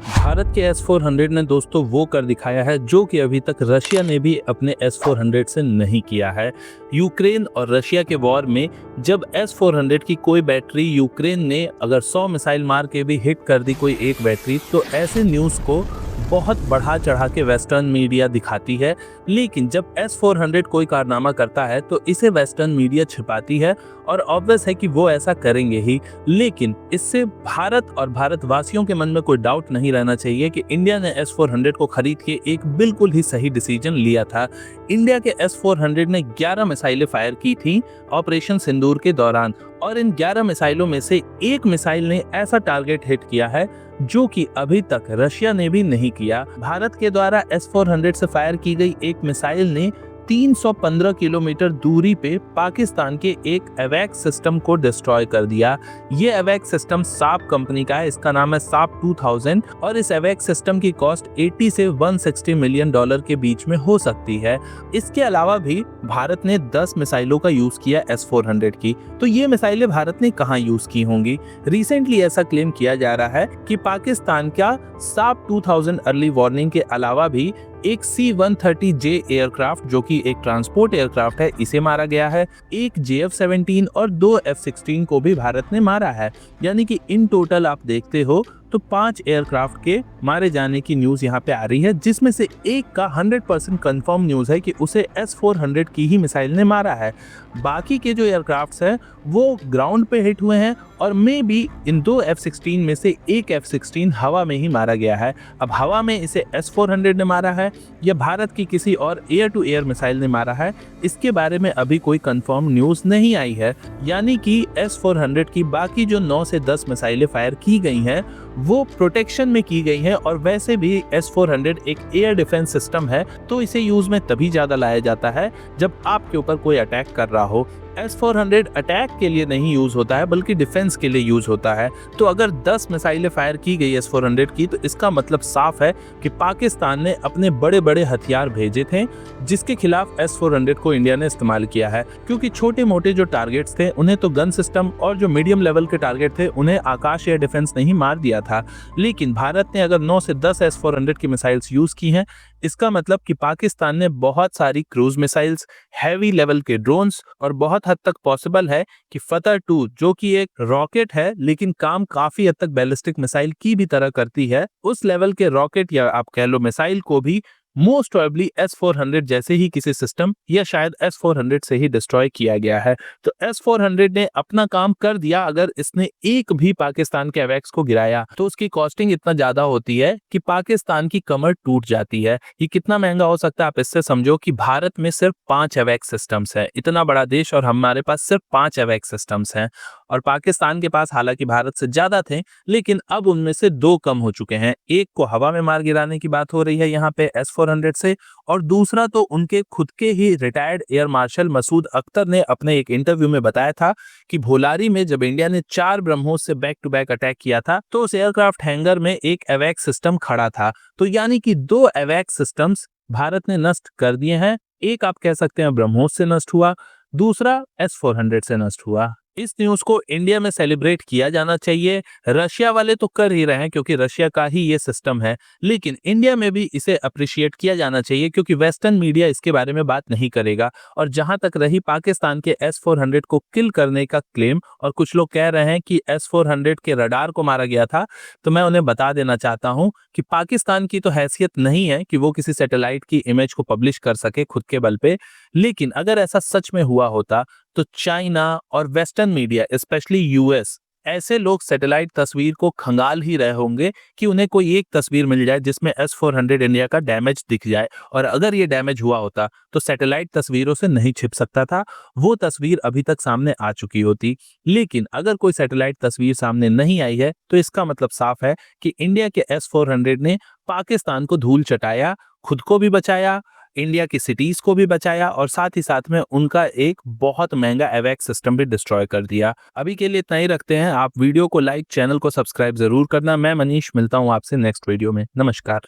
भारत के S-400 ने दोस्तों वो कर दिखाया है जो कि अभी तक रशिया ने भी अपने S-400 से नहीं किया है। यूक्रेन और रशिया के वॉर में जब S-400 की कोई बैटरी यूक्रेन ने अगर 100 मिसाइल मार के भी हिट कर दी कोई एक बैटरी, तो ऐसे न्यूज़ को बहुत बढ़ा चढ़ा के वेस्टर्न मीडिया दिखाती है। लेकिन जब S-400 कोई कारनामा करता है तो इसे वेस्टर्न मीडिया छिपाती है और ऑब्वियस है कि वो ऐसा करेंगे ही। लेकिन इससे भारत और भारतवासियों के मन में कोई डाउट नहीं रहना चाहिए कि इंडिया ने S-400 को खरीद के एक बिल्कुल ही सही डिसीजन लिया था। इंडिया के S-400 ने 11 मिसाइलें फायर की थी ऑपरेशन सिंदूर के दौरान, और इन 11 मिसाइलों में से एक मिसाइल ने ऐसा टारगेट हिट किया है जो कि अभी तक रशिया ने भी नहीं किया। भारत के द्वारा S-400 से फायर की गई एक मिसाइल ने 315 किलोमीटर दूरी पे पाकिस्तान के एक एवैक्स सिस्टम को डिस्ट्रॉय कर दिया। ये एवैक्स सिस्टम साप कंपनी का है, इसका नाम है साप 2000, और इस एवैक्स सिस्टम की कॉस्ट 80 से 160 मिलियन डॉलर के बीच में हो सकती है। इसके अलावा भी भारत ने 10 मिसाइलों का यूज किया S-400 की। तो ये मिसाइलें भारत ने कहाँ यूज की होंगी? रिसेंटली ऐसा क्लेम किया जा रहा है कि पाकिस्तान का साप 2000 अर्ली वार्निंग के अलावा भी एक C-130J एयरक्राफ्ट जो कि एक ट्रांसपोर्ट एयरक्राफ्ट है, इसे मारा गया है। एक JF-17 और 2 F-16 को भी भारत ने मारा है। यानी कि इन टोटल आप देखते हो तो 5 एयरक्राफ्ट के मारे जाने की न्यूज़ यहाँ पे आ रही है, जिसमें से एक का 100% कंफर्म न्यूज़ है कि उसे S-400 की ही मिसाइल ने मारा है। बाकी के जो एयरक्राफ्ट्स हैं वो ग्राउंड पे हिट हुए हैं, और मे बी इन 2 F-16 में से एक F-16 हवा में ही मारा गया है। अब हवा में इसे S-400 ने मारा है या भारत की किसी और एयर टू एयर मिसाइल ने मारा है, इसके बारे में अभी कोई कंफर्म न्यूज़ नहीं आई है। यानी कि S-400 की बाकी जो 9 से 10 मिसाइलें फायर की गई हैं वो प्रोटेक्शन में की गई हैं, और वैसे भी S-400 एक एयर डिफेंस सिस्टम है, तो इसे यूज में तभी ज्यादा लाया जाता है जब आपके ऊपर कोई अटैक कर रहा हो। S-400 अटैक के लिए नहीं यूज होता है बल्कि डिफेंस के लिए यूज होता है। तो अगर 10 मिसाइलें फायर की गई S-400 की, तो इसका मतलब साफ है कि पाकिस्तान ने अपने बड़े बड़े हथियार भेजे थे जिसके खिलाफ S-400 को इंडिया ने इस्तेमाल किया है। क्योंकि छोटे मोटे जो टारगेट्स थे उन्हें तो गन सिस्टम, और जो मीडियम लेवल के टारगेट थे उन्हें आकाश एयर डिफेंस ने ही मार दिया था। लेकिन भारत ने अगर 9 से 10 S-400 की मिसाइल्स यूज की हैं, इसका मतलब कि पाकिस्तान ने बहुत सारी क्रूज मिसाइल्स, हैवी लेवल के ड्रोन्स, और बहुत हद तक पॉसिबल है कि फतह 2 जो कि एक रॉकेट है लेकिन काम काफी हद तक बैलिस्टिक मिसाइल की भी तरह करती है, उस लेवल के रॉकेट या आप कह लो मिसाइल को भी मोस्ट प्रोबेबली S-400 जैसे ही किसी सिस्टम या शायद S-400 से ही डिस्ट्रॉय किया गया है। तो S-400 ने अपना काम कर दिया। अगर इसने एक भी पाकिस्तान के एवैक्स को गिराया तो उसकी कॉस्टिंग इतना ज्यादा होती है कि पाकिस्तान की कमर टूट जाती है। ये कितना महंगा हो सकता है आप इससे समझो कि भारत में सिर्फ 5 एवैक्स सिस्टम्स है, इतना बड़ा देश और हमारे पास सिर्फ 5 एवैक्स सिस्टम्स हैं, और पाकिस्तान के पास हालांकि भारत से ज्यादा थे लेकिन अब उनमें से 2 कम हो चुके हैं। एक को हवा में मार गिराने की बात हो रही है यहाँ पे S-400 से, और दूसरा तो उनके खुद के ही retired air marshal Masood Akhtar ने अपने एक इंटरव्यू में बताया था कि भोलारी में जब इंडिया ने 4 ब्रह्मोस से बैक टू बैक अटैक किया था तो उस एयरक्राफ्ट हैंगर में एक एवैक्स सिस्टम खड़ा था। तो यानी कि 2 एवैक्स सिस्टम्स भारत ने नष्ट कर दिए हैं। एक आप कह सकते हैं ब्रह्मोस से नष्ट हुआ, दूसरा S-400 से नष्ट हुआ। इस न्यूज़ को इंडिया में सेलिब्रेट किया जाना चाहिए। रशिया वाले तो कर ही रहे हैं क्योंकि रशिया का ही ये सिस्टम है, लेकिन इंडिया में भी इसे अप्रिशिएट किया जाना चाहिए क्योंकि वेस्टर्न मीडिया इसके बारे में बात नहीं करेगा। और जहां तक रही पाकिस्तान के S-400 को किल करने का क्लेम, और कुछ लोग कह रहे हैं कि S-400 के रडार को मारा गया था, तो मैं उन्हें बता देना चाहता हूं कि पाकिस्तान की तो हैसियत नहीं है कि वो किसी सैटेलाइट की इमेज को पब्लिश कर सके खुद के बल पे। लेकिन अगर ऐसा सच में हुआ होता तो चाइना और वेस्टर्न मीडिया स्पेशली यूएस, ऐसे लोग सैटेलाइट तस्वीर को खंगाल ही रहे होंगे कि उन्हें कोई एक तस्वीर मिल जाए जिसमें S-400 इंडिया का डैमेज दिख जाए। और अगर ये डैमेज हुआ होता तो सैटेलाइट तस्वीरों से नहीं छिप सकता था, वो तस्वीर अभी तक सामने आ चुकी होती। लेकिन अगर कोई सैटेलाइट तस्वीर सामने नहीं आई है तो इसका मतलब साफ है कि इंडिया के S-400 ने पाकिस्तान को धूल चटाया, खुद को भी बचाया, इंडिया की सिटीज को भी बचाया, और साथ ही साथ में उनका एक बहुत महंगा एवैक्स सिस्टम भी डिस्ट्रॉय कर दिया। अभी के लिए इतना ही रखते हैं। आप वीडियो को लाइक, चैनल को सब्सक्राइब जरूर करना। मैं मनीष मिलता हूं आपसे नेक्स्ट वीडियो में। नमस्कार।